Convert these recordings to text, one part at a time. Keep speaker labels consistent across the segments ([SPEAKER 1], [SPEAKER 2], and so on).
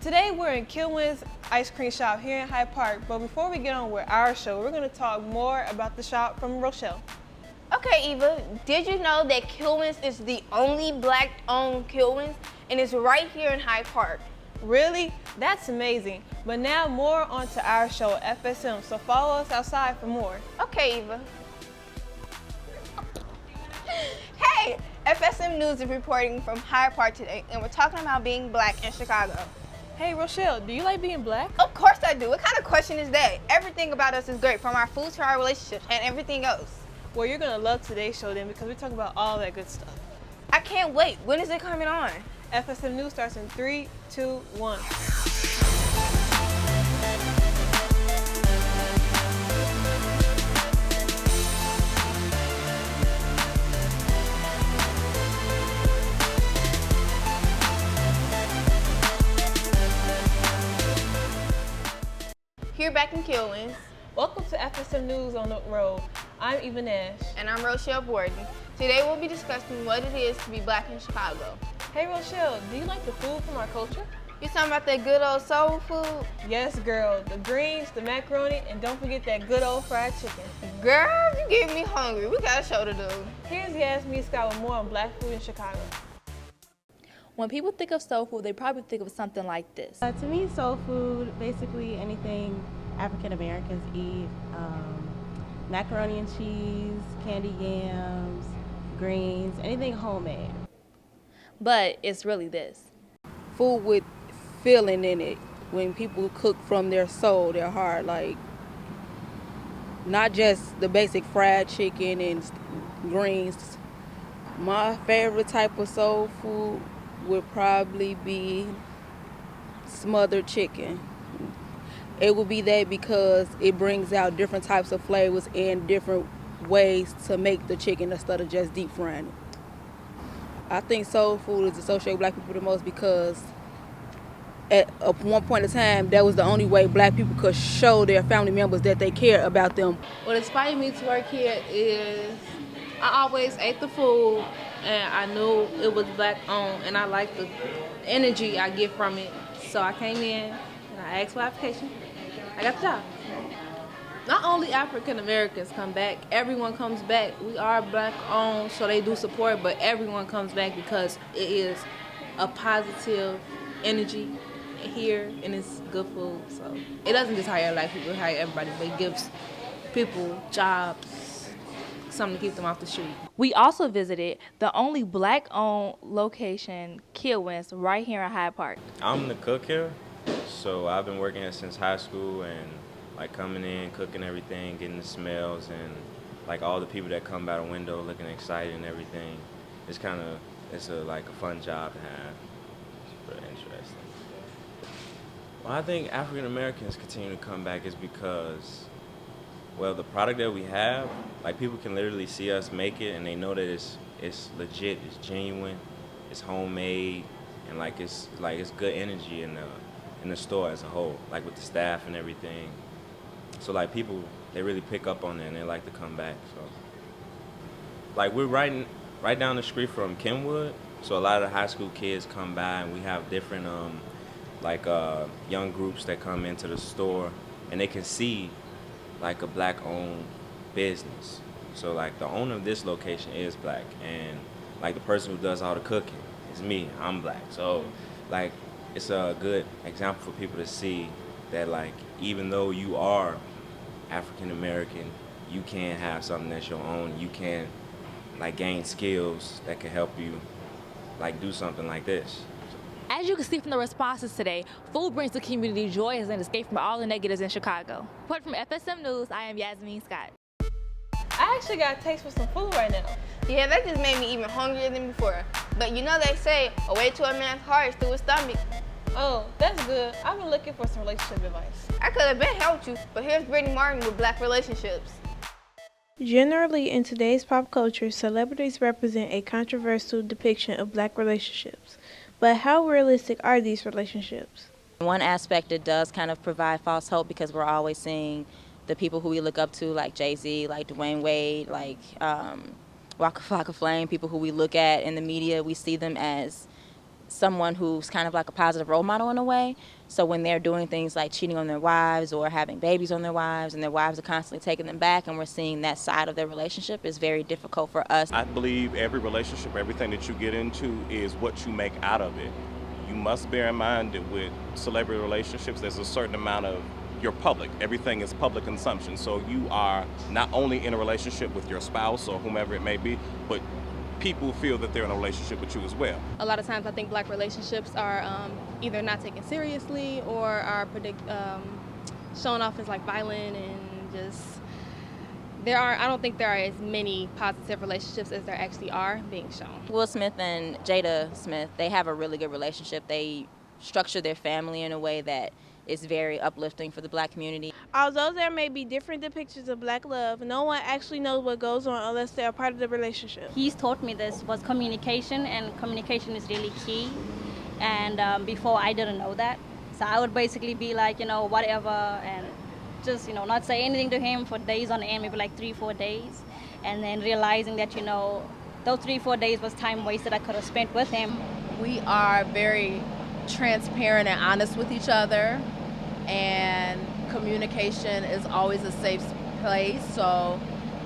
[SPEAKER 1] Today we're in Kilwin's ice cream shop here in Hyde Park, but before we get on with our show, we're going to talk more about the shop from Rochelle.
[SPEAKER 2] Okay, Eva, did you know that Kilwin's is the only black-owned Kilwin's and it's right here in Hyde Park?
[SPEAKER 1] Really? That's amazing. But now more on to our show, FSM, so follow us outside for more.
[SPEAKER 2] Okay, Eva. Hey, FSM News is reporting from Hyde Park today, and we're talking about being black in Chicago.
[SPEAKER 1] Hey Rochelle, do you like being black?
[SPEAKER 2] Of course I do. What kind of question is that? Everything about us is great, from our food to our relationships and everything else.
[SPEAKER 1] Well, you're going to love today's show then because we're talking about all that good stuff.
[SPEAKER 2] I can't wait. When is it coming on?
[SPEAKER 1] FSM News starts in 3, 2, 1.
[SPEAKER 2] Here back in Kilwin's.
[SPEAKER 1] Welcome to FSM News on the Road. I'm Eva Nash.
[SPEAKER 2] And I'm Rochelle Borden. Today we'll be discussing what it is to be black in Chicago.
[SPEAKER 1] Hey Rochelle, do you like the food from our culture?
[SPEAKER 2] You talking about that good old soul food?
[SPEAKER 1] Yes, girl. The greens, the macaroni, and don't forget that good old fried chicken.
[SPEAKER 2] Girl, you getting me hungry. We got a show to do.
[SPEAKER 1] Here's Yasmin Scott with more on black food in Chicago.
[SPEAKER 3] When people think of soul food, they probably think of something like this.
[SPEAKER 4] To me, soul food, basically anything African Americans eat, macaroni and cheese, candy yams, greens, anything homemade.
[SPEAKER 3] But it's really this.
[SPEAKER 5] Food with feeling in it. When people cook from their soul, their heart, like not just the basic fried chicken and greens. My favorite type of soul food would probably be smothered chicken. It would be that because it brings out different types of flavors and different ways to make the chicken instead of just deep frying it. I think soul food is associated with black people the most because at one point in time, that was the only way black people could show their family members that they care about them.
[SPEAKER 6] What inspired me to work here is I always ate the food and I knew it was black owned and I liked the energy I get from it. So I came in and I asked for application. I got the job. Not only African Americans come back, everyone comes back. We are black owned, so they do support, but everyone comes back because it is a positive energy here and it's good food. So it doesn't just hire black people, it hire everybody, but it gives people jobs, something to keep them off the street.
[SPEAKER 3] We also visited the only black-owned location, Kilwin's, right here in Hyde Park.
[SPEAKER 7] I'm the cook here, so I've been working here since high school and like coming in, cooking everything, getting the smells and like all the people that come by the window looking excited and everything. It's like a fun job to have. It's pretty interesting. Well, I think African Americans continue to come back is because, well, the product that we have, like people can literally see us make it and they know that it's legit, it's genuine, it's homemade, and like it's good energy in the store as a whole, like with the staff and everything. So like people, they really pick up on it and they like to come back. So like we're right down the street from Kenwood, so a lot of the high school kids come by and we have different young groups that come into the store and they can see like a black-owned business. So like the owner of this location is black and like the person who does all the cooking is me, I'm black. So like it's a good example for people to see that like even though you are African American, you can have something that's your own. You can like gain skills that can help you like do something like this.
[SPEAKER 3] As you can see from the responses today, food brings the community joy as an escape from all the negatives in Chicago. Reporting from FSM News, I am Yasmin Scott.
[SPEAKER 1] I actually got a taste for some food right now.
[SPEAKER 2] Yeah, that just made me even hungrier than before. But you know they say, a way to a man's heart is through his stomach.
[SPEAKER 1] Oh, that's good. I've been looking for some relationship advice.
[SPEAKER 2] I could have been helped you, but here's Brittany Martin with Black Relationships.
[SPEAKER 8] Generally, in today's pop culture, celebrities represent a controversial depiction of black relationships. But how realistic are these relationships?
[SPEAKER 9] One aspect, it does kind of provide false hope because we're always seeing the people who we look up to, like Jay-Z, like Dwayne Wade, like Waka Flocka Flame, people who we look at in the media, we see them as someone who's kind of like a positive role model in a way. So when they're doing things like cheating on their wives or having babies on their wives and their wives are constantly taking them back and we're seeing that side of their relationship, is very difficult for us.
[SPEAKER 10] I believe every relationship, everything that you get into is what you make out of it. You must bear in mind that with celebrity relationships, there's a certain amount of you're public. Everything is public consumption. So you are not only in a relationship with your spouse or whomever it may be, but people feel that they're in a relationship with you as well.
[SPEAKER 11] A lot of times I think black relationships are either not taken seriously or are shown off as like violent and just, I don't think there are as many positive relationships as there actually are being shown.
[SPEAKER 9] Will Smith and Jada Smith, they have a really good relationship. They structure their family in a way that is very uplifting for the black community.
[SPEAKER 8] Although there may be different depictions of black love, no one actually knows what goes on unless they are part of the relationship.
[SPEAKER 12] He's taught me this was communication, and communication is really key. And before I didn't know that. So I would basically be like, whatever, and just, not say anything to him for days on end, maybe like 3-4 days. And then realizing that, those 3-4 days was time wasted I could have spent with him.
[SPEAKER 13] We are very transparent and honest with each other, and communication is always a safe place. So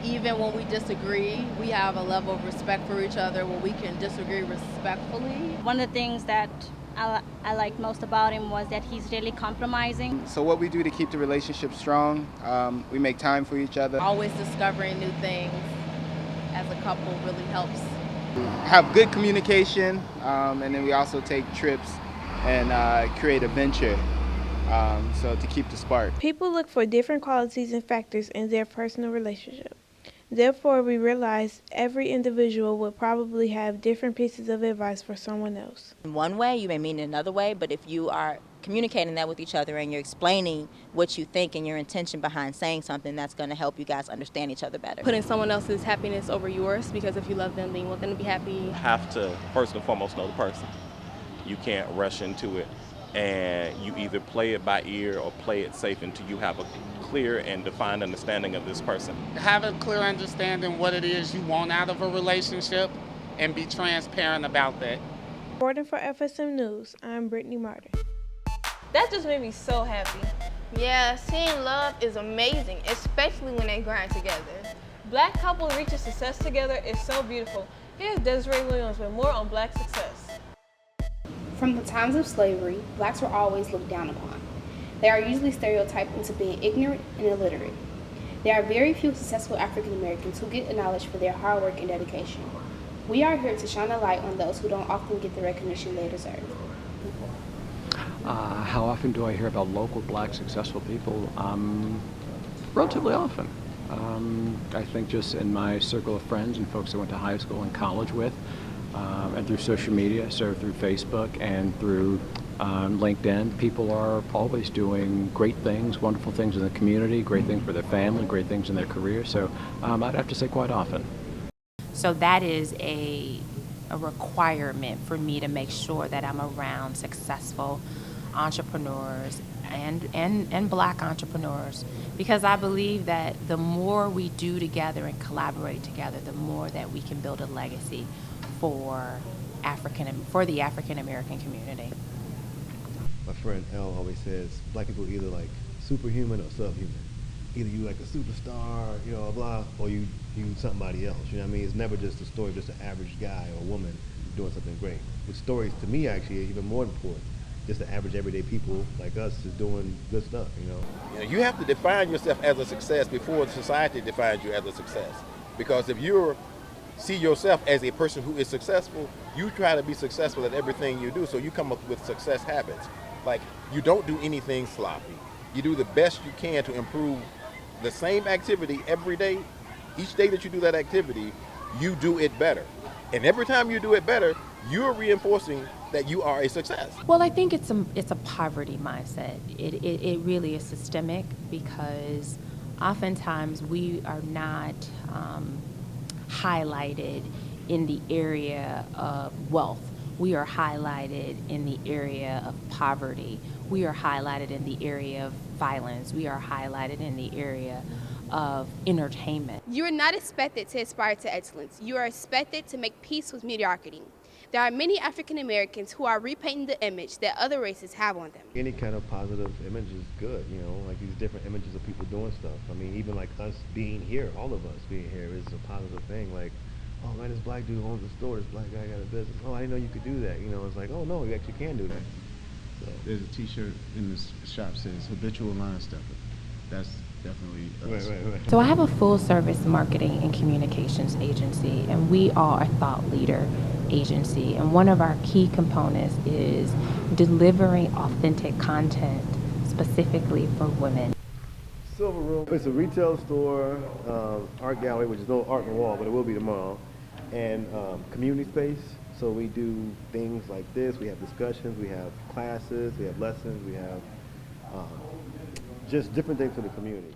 [SPEAKER 13] even when we disagree, we have a level of respect for each other where we can disagree respectfully.
[SPEAKER 12] One of the things that I liked most about him was that he's really compromising.
[SPEAKER 14] So what we do to keep the relationship strong, we make time for each other.
[SPEAKER 13] Always discovering new things as a couple really helps.
[SPEAKER 14] Have good communication, and then we also take trips and create a venture, so to keep the spark.
[SPEAKER 8] People look for different qualities and factors in their personal relationship. Therefore, we realize every individual would probably have different pieces of advice for someone else.
[SPEAKER 9] In one way, you may mean it another way, but if you are communicating that with each other and you're explaining what you think and your intention behind saying something, that's going to help you guys understand each other better.
[SPEAKER 11] Putting someone else's happiness over yours, because if you love them, then you want them to be happy.
[SPEAKER 10] You have to, first and foremost, know the person. You can't rush into it, and you either play it by ear or play it safe until you have a clear and defined understanding of this person.
[SPEAKER 15] Have a clear understanding what it is you want out of a relationship and be transparent about that.
[SPEAKER 8] Reporting for FSM News, I'm Brittany Martin.
[SPEAKER 1] That just made me so happy.
[SPEAKER 2] Yeah, seeing love is amazing, especially when they grind together.
[SPEAKER 1] Black couples reaching success together is so beautiful. Here's Desiree Williams with more on black success.
[SPEAKER 16] From the times of slavery, blacks were always looked down upon. They are usually stereotyped into being ignorant and illiterate. There are very few successful African Americans who get acknowledged for their hard work and dedication. We are here to shine a light on those who don't often get the recognition they deserve.
[SPEAKER 17] How often do I hear about local black successful people? Relatively often. I think just in my circle of friends and folks I went to high school and college with, and through social media, so through Facebook and through LinkedIn, people are always doing great things, wonderful things in the community, great things for their family, great things in their career. So I'd have to say quite often.
[SPEAKER 18] So that is a requirement for me to make sure that I'm around successful entrepreneurs and black entrepreneurs, because I believe that the more we do together and collaborate together, the more that we can build a legacy for the African American community.
[SPEAKER 19] My friend Elle always says black people are either like superhuman or subhuman. Either you like a superstar, blah, or you somebody else. You know what I mean? It's never just a story of just an average guy or woman doing something great. With stories, to me, actually, are even more important. Just the average everyday people like us is doing good stuff,
[SPEAKER 20] You have to define yourself as a success before society defines you as a success. Because if you see yourself as a person who is successful, you try to be successful at everything you do, so you come up with success habits. Like, you don't do anything sloppy. You do the best you can to improve the same activity every day. Each day that you do that activity, you do it better. And every time you do it better, you're reinforcing that you are a success.
[SPEAKER 18] Well, I think it's a poverty mindset. It really is systemic, because oftentimes we are not highlighted in the area of wealth. We are highlighted in the area of poverty. We are highlighted in the area of violence. We are highlighted in the area of entertainment.
[SPEAKER 16] You are not expected to aspire to excellence. You are expected to make peace with mediocrity. There are many African Americans who are repainting the image that other races have on them.
[SPEAKER 19] Any kind of positive image is good, you know, like these different images of people doing stuff. I mean, even like us being here, all of us being here is a positive thing. Like, oh man, this black dude owns a store, this black guy got a business. Oh, I didn't know you could do that. You know, it's like, oh no, you actually can do that. So.
[SPEAKER 21] There's a t-shirt in the shop says habitual line stepper. That's definitely us. Right.
[SPEAKER 18] So I have a full service marketing and communications agency, and we are a thought leader agency, and one of our key components is delivering authentic content specifically for women.
[SPEAKER 19] Silver Room, it's a retail store, art gallery, which is no art on the wall, but it will be tomorrow, and community space. So we do things like this. We have discussions, we have classes, we have lessons, we have just different things for the community.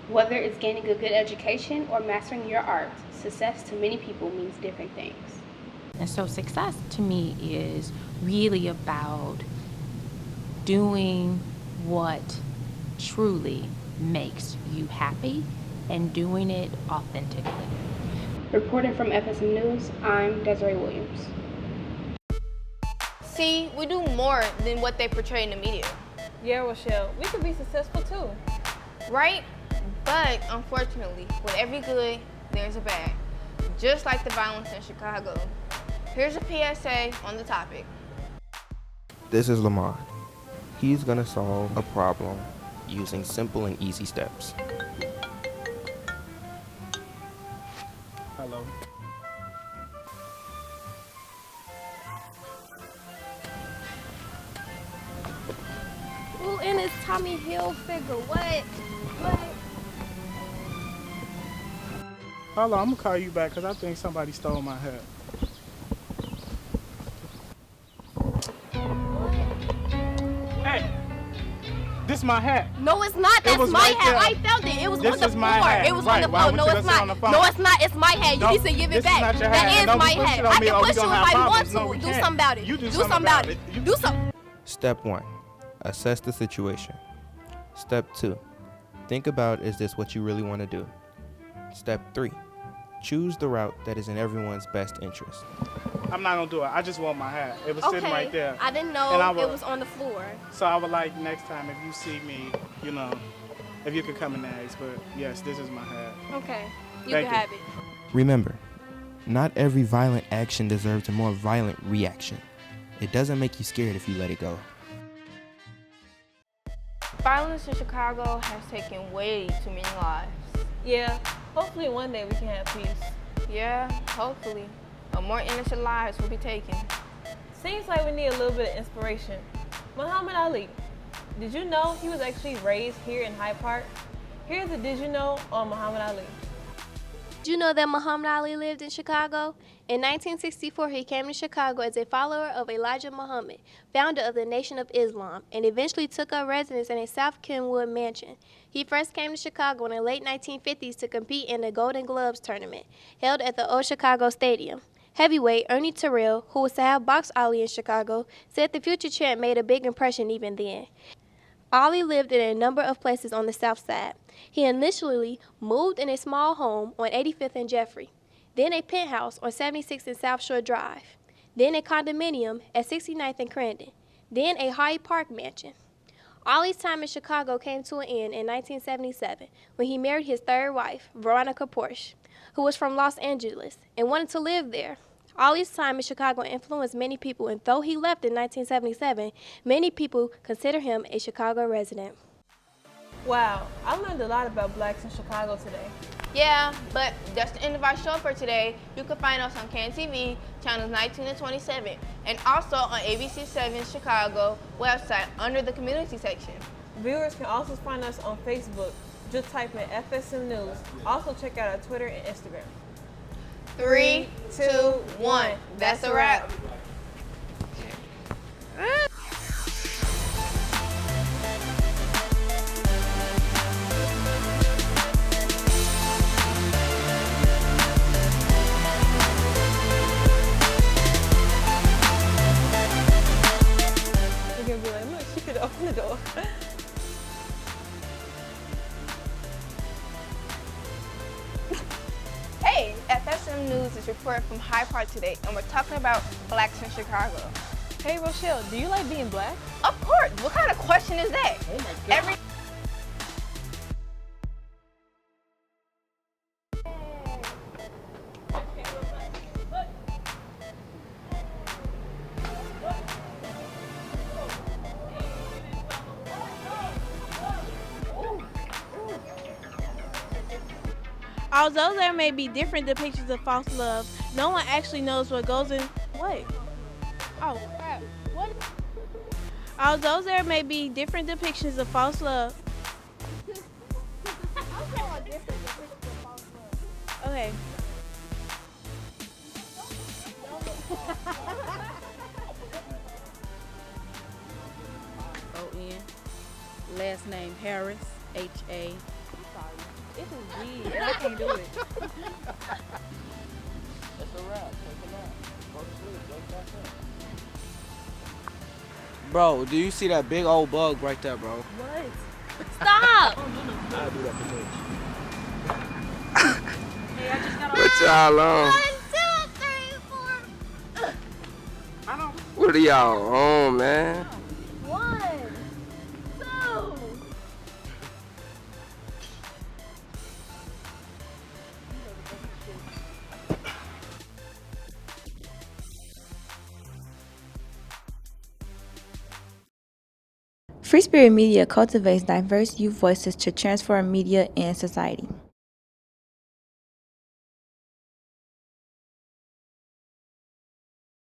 [SPEAKER 16] Whether it's gaining a good education or mastering your art, success to many people means different things.
[SPEAKER 18] And so success to me is really about doing what truly makes you happy and doing it authentically.
[SPEAKER 16] Reporting from FSM News, I'm Desiree Williams.
[SPEAKER 2] See, we do more than what they portray in the media.
[SPEAKER 1] Yeah, Rochelle, we could be successful too.
[SPEAKER 2] Right? But unfortunately, with every good, there's a bad. Just like the violence in Chicago. Here's a PSA on the topic.
[SPEAKER 22] This is Lamar. He's gonna solve a problem using simple and easy steps.
[SPEAKER 23] Hello.
[SPEAKER 2] Ooh, and it's Tommy Hilfiger. What?
[SPEAKER 23] Hold on, I'm gonna call you back because I think somebody stole my hat. Hey, this my hat.
[SPEAKER 2] No, it's not. That's my
[SPEAKER 23] right
[SPEAKER 2] hat.
[SPEAKER 23] there.
[SPEAKER 2] I found it. It was
[SPEAKER 23] This
[SPEAKER 2] on the
[SPEAKER 23] is
[SPEAKER 2] floor.
[SPEAKER 23] my hat.
[SPEAKER 2] It was
[SPEAKER 23] Right.
[SPEAKER 2] on the
[SPEAKER 23] Why
[SPEAKER 2] floor.
[SPEAKER 23] would
[SPEAKER 2] No,
[SPEAKER 23] you
[SPEAKER 2] it's
[SPEAKER 23] go sit on
[SPEAKER 2] not.
[SPEAKER 23] the phone?
[SPEAKER 2] No, it's not. It's my hat. You
[SPEAKER 23] Don't-
[SPEAKER 2] need to give
[SPEAKER 23] this
[SPEAKER 2] it
[SPEAKER 23] is
[SPEAKER 2] back.
[SPEAKER 23] not your
[SPEAKER 2] That
[SPEAKER 23] hat.
[SPEAKER 2] is
[SPEAKER 23] Don't
[SPEAKER 2] my
[SPEAKER 23] push
[SPEAKER 2] hat.
[SPEAKER 23] it on
[SPEAKER 2] I
[SPEAKER 23] me
[SPEAKER 2] can
[SPEAKER 23] or we
[SPEAKER 2] push you
[SPEAKER 23] gonna
[SPEAKER 2] if
[SPEAKER 23] have
[SPEAKER 2] I want
[SPEAKER 23] problems.
[SPEAKER 2] to.
[SPEAKER 23] No, we
[SPEAKER 2] Do
[SPEAKER 23] can't.
[SPEAKER 2] something about it.
[SPEAKER 23] You do
[SPEAKER 2] Do
[SPEAKER 23] something
[SPEAKER 2] something about
[SPEAKER 23] about
[SPEAKER 2] it.
[SPEAKER 23] it.
[SPEAKER 2] Do something.
[SPEAKER 22] Step 1, assess the situation. Step 2, think about, is this what you really want to do? Step 3, choose the route that is in everyone's best interest.
[SPEAKER 23] I'm not gonna do it. I just want my hat. It was sitting right there.
[SPEAKER 2] I didn't
[SPEAKER 23] And
[SPEAKER 2] know
[SPEAKER 23] I would-
[SPEAKER 2] it was on the floor.
[SPEAKER 23] So I would like next time if you see me, you know, if you could come and ask. But yes, this is my hat.
[SPEAKER 2] Okay. You
[SPEAKER 23] Thank
[SPEAKER 2] can have it.
[SPEAKER 22] Remember, not every violent action deserves a more violent reaction. It doesn't make you scared if you let it go.
[SPEAKER 2] Violence in Chicago has taken way too many lives.
[SPEAKER 1] Yeah, hopefully one day we can have peace.
[SPEAKER 2] Yeah, hopefully. But more innocent lives will be taken.
[SPEAKER 1] Seems like we need a little bit of inspiration. Muhammad Ali. Did you know he was actually raised here in Hyde Park? Here's a Did You Know on Muhammad Ali.
[SPEAKER 16] Did you know that Muhammad Ali lived in Chicago? In 1964, he came to Chicago as a follower of Elijah Muhammad, founder of the Nation of Islam, and eventually took up residence in a South Kenwood mansion. He first came to Chicago in the late 1950s to compete in the Golden Gloves tournament, held at the Old Chicago Stadium. Heavyweight Ernie Terrell, who was to have boxed Ali in Chicago, said the future champ made a big impression even then. Ali lived in a number of places on the South Side. He initially moved in a small home on 85th and Jeffrey, then a penthouse on 76th and South Shore Drive, then a condominium at 69th and Crandon, then a Hyde Park mansion. Ali's time in Chicago came to an end in 1977 when he married his third wife, Veronica Porsche, who was from Los Angeles and wanted to live there. Ali's time in Chicago influenced many people, and though he left in 1977, many people consider him a Chicago resident.
[SPEAKER 1] Wow, I learned a lot about blacks in Chicago today.
[SPEAKER 2] Yeah, but that's the end of our show for today. You can find us on CAN-TV, channels 19 and 27, and also on ABC7 Chicago website under the community section.
[SPEAKER 1] Viewers can also find us on Facebook. Just type in FSM News. Also check out our Twitter and Instagram.
[SPEAKER 2] 3, 2, 1. That's a wrap.
[SPEAKER 1] You're gonna be like, look, she could open the door.
[SPEAKER 2] Hey, FSM News is reported from Hyde Park today, and we're talking about blacks in Chicago.
[SPEAKER 1] Hey Rochelle, do you like being black?
[SPEAKER 2] Of course. What kind of question is that?
[SPEAKER 1] Oh my God.
[SPEAKER 8] Although there may be different depictions of false love, no one actually knows what goes in. What? Oh, crap. What? Although there may be different depictions of false love. Okay.
[SPEAKER 4] O-N. Last name Harris, H-A.
[SPEAKER 1] This is G, and I can't do it.
[SPEAKER 5] That's a wrap. Take a nap. Go to sleep. Go back in. Bro, do you see that big old bug right there, bro?
[SPEAKER 1] What? Stop!
[SPEAKER 5] I'll do that for me.
[SPEAKER 1] Hey, I just got
[SPEAKER 5] What y'all on?
[SPEAKER 1] 1, 2, 3, 4.
[SPEAKER 5] What are y'all on, man?
[SPEAKER 1] 1, 2.
[SPEAKER 6] Free Spirit Media cultivates diverse youth voices to transform media and society.